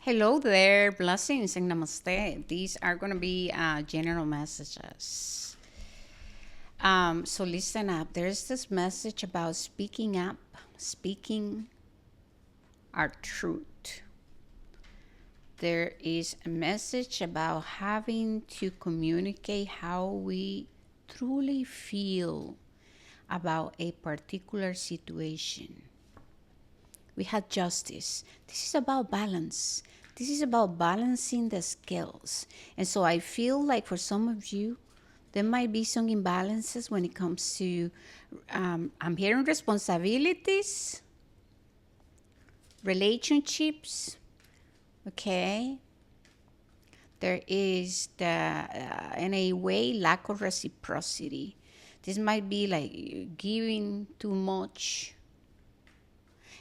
Hello there, blessings and namaste. These are going to be general messages. So listen up. There's this message about speaking up, speaking our truth. There is a message about having to communicate how we truly feel about a particular situation. We had justice. This is about balance. This is about balancing the scales. And so I feel like for some of you, there might be some imbalances when it comes to, I'm hearing responsibilities, relationships, okay? There is in a way, lack of reciprocity. This might be like giving too much.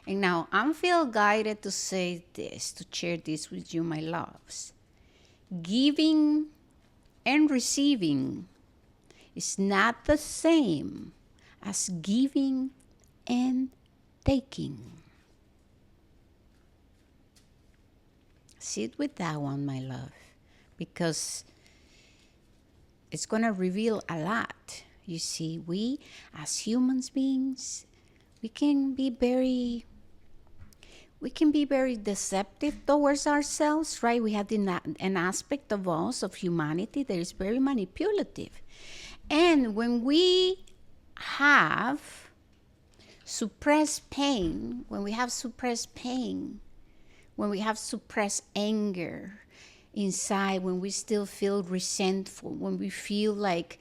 And now I'm feel guided to say this, to share this with you, my loves. Giving and receiving is not the same as giving and taking. Sit with that one, my love, because it's going to reveal a lot. You see, we as human beings, we can be very deceptive towards ourselves, right? We have an aspect of us, of humanity, that is very manipulative. And when we have suppressed pain, when we have suppressed anger inside, when we still feel resentful, when we feel like,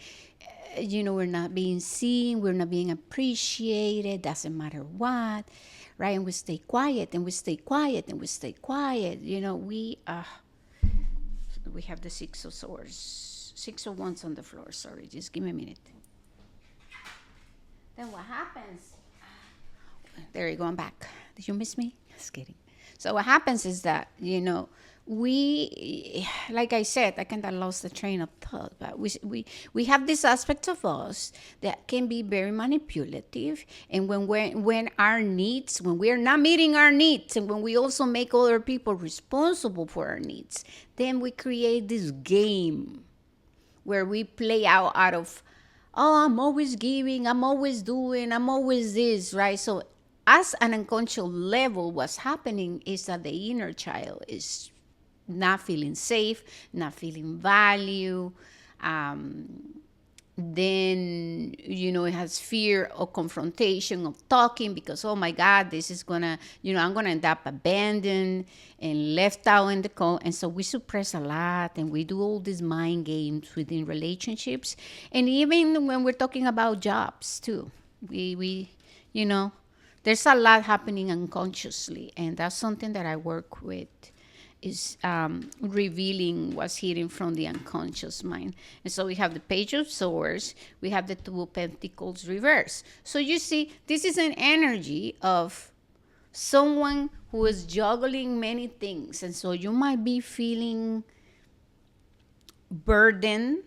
we're not being seen, we're not being appreciated, doesn't matter what, right? And we stay quiet and we stay quiet and we stay quiet. We have the Six of Swords, Six of Wands on the floor. Sorry, just give me a minute. Then what happens? There you go, I'm back. Did you miss me? Just kidding. So what happens is that, we, like I said, I kind of lost the train of thought, but we have this aspect of us that can be very manipulative. And when we're not meeting our needs, and when we also make other people responsible for our needs, then we create this game where we play out of, oh, I'm always giving, I'm always doing, I'm always this, right? So as an unconscious level, what's happening is that the inner child is not feeling safe, not feeling value. Then, it has fear of confrontation, of talking, because, oh my God, this is gonna, I'm gonna end up abandoned and left out in the cold. And so we suppress a lot, and we do all these mind games within relationships. And even when we're talking about jobs too, we there's a lot happening unconsciously, and that's something that I work with, is revealing what's hidden from the unconscious mind. And so we have the Page of Swords, we have the Two of Pentacles reverse. So you see, this is an energy of someone who is juggling many things. And so you might be feeling burdened,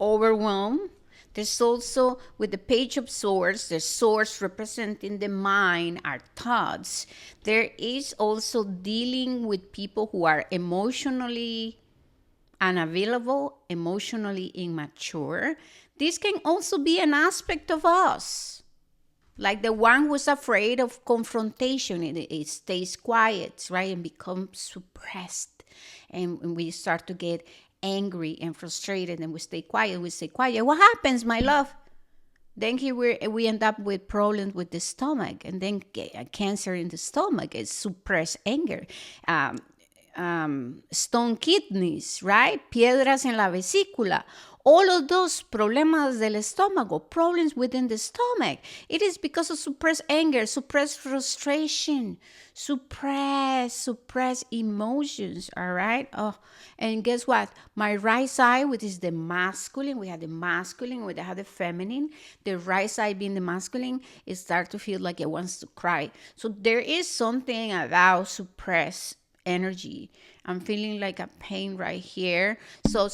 overwhelmed. There's also, with the Page of Swords, the swords representing the mind, our thoughts. There is also dealing with people who are emotionally unavailable, emotionally immature. This can also be an aspect of us. Like the one who's afraid of confrontation, it stays quiet, right? And becomes suppressed. And we start to get angry and frustrated, and we stay quiet. What happens, my love? Then here we end up with problems with the stomach, and then cancer in the stomach is suppressed anger. Stone kidneys, right? Piedras en la vesícula. All of those problemas del estómago, problems within the stomach, it is because of suppressed anger, suppressed frustration, suppressed emotions, all right? Oh, and guess what? My right side, which is the masculine, we have the masculine, we have the feminine. The right side being the masculine, it starts to feel like it wants to cry. So there is something about suppressed energy. I'm feeling like a pain right here. So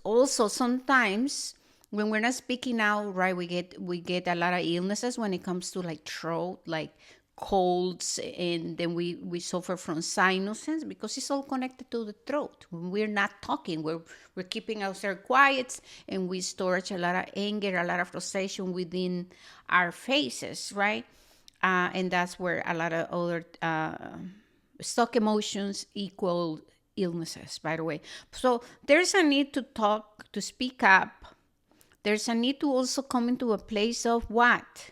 also sometimes when we're not speaking out, right, we get a lot of illnesses when it comes to like throat, like colds, and then we suffer from sinuses because it's all connected to the throat. When we're not talking, we're keeping ourselves quiet, and we storage a lot of anger, a lot of frustration within our faces, right? And that's where a lot of other stuck emotions equal illnesses, by the way. So there's a need to talk, to speak up. There's a need to also come into a place of what?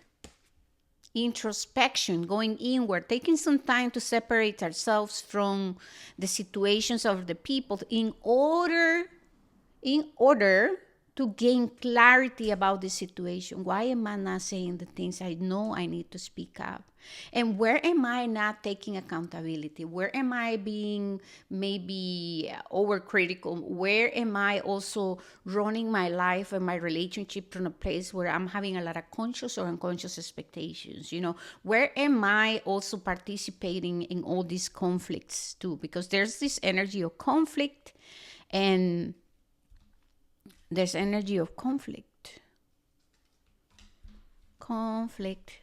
Introspection, going inward, taking some time to separate ourselves from the situations of the people in order to gain clarity about the situation. Why am I not saying the things I know I need to speak up? And where am I not taking accountability? Where am I being maybe overcritical? Where am I also running my life and my relationship from a place where I'm having a lot of conscious or unconscious expectations? Where am I also participating in all these conflicts too? Because there's this energy of conflict, and there's energy of conflict. Conflict.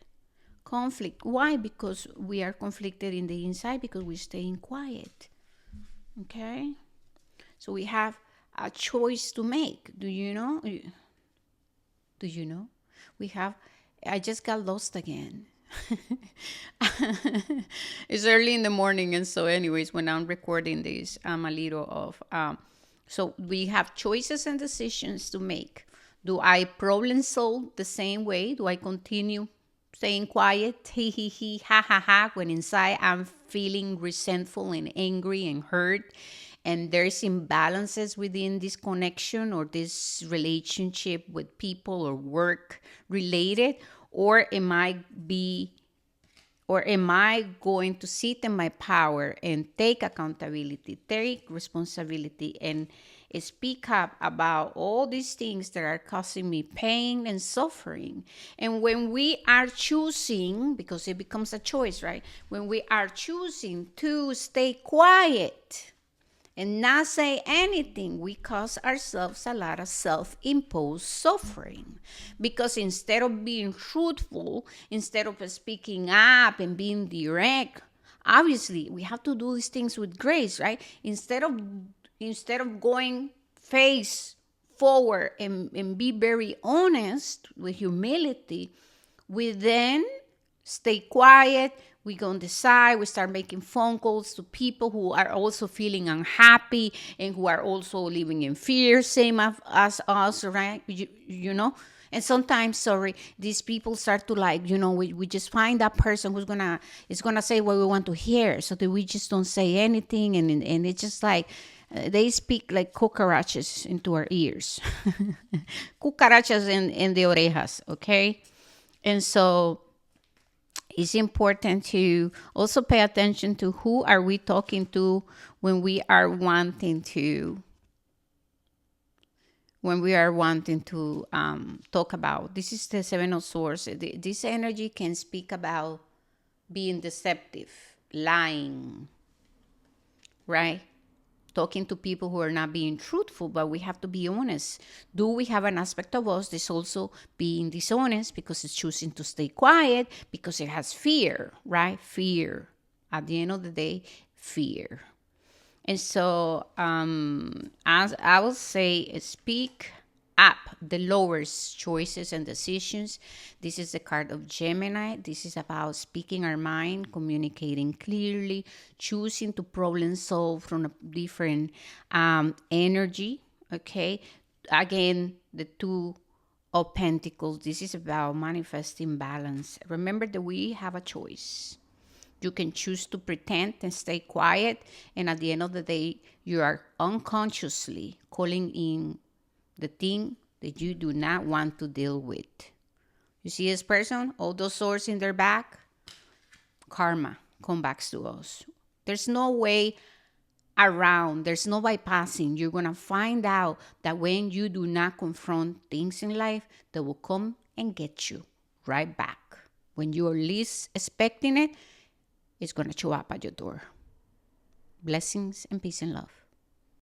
Why? Because we are conflicted in the inside, because we're staying quiet. Okay? So we have a choice to make. Do you know? I just got lost again. It's early in the morning, and so anyways, when I'm recording this, I'm a little off. So we have choices and decisions to make. Do I problem solve the same way? Do I continue staying quiet, he, ha, ha, ha, when inside I'm feeling resentful and angry and hurt, and there's imbalances within this connection or this relationship with people or work related? Or am I going to sit in my power and take accountability, take responsibility, and speak up about all these things that are causing me pain and suffering? And when we are choosing, because it becomes a choice, right? When we are choosing to stay quiet and not say anything, we cause ourselves a lot of self-imposed suffering. Because instead of being truthful, instead of speaking up and being direct, obviously we have to do these things with grace, right? Instead of going face forward and be very honest with humility, we then stay quiet. We go and decide, we start making phone calls to people who are also feeling unhappy and who are also living in fear, same as us, right? And sometimes, these people start to we just find that person who's is gonna say what we want to hear, so that we just don't say anything, and it's just like they speak like cucarachas into our ears. Cucarachas en de orejas, okay? And so it's important to also pay attention to who are we talking to when we are wanting to talk about. This is the Seven of Swords. This energy can speak about being deceptive, lying, right? Talking to people who are not being truthful, but we have to be honest. Do we have an aspect of us that's also being dishonest because it's choosing to stay quiet because it has fear, right? Fear. At the end of the day, fear. And so, as I will say, speak up, the lowest choices and decisions. This is the card of Gemini. This is about speaking our mind, communicating clearly, choosing to problem solve from a different energy. Okay. Again, the Two of Pentacles. This is about manifesting balance. Remember that we have a choice. You can choose to pretend and stay quiet, and at the end of the day, you are unconsciously calling in the thing that you do not want to deal with. You see this person, all those swords in their back? Karma come back to us. There's no way around. There's no bypassing. You're going to find out that when you do not confront things in life, they will come and get you right back. When you are least expecting it, it's going to show up at your door. Blessings and peace and love.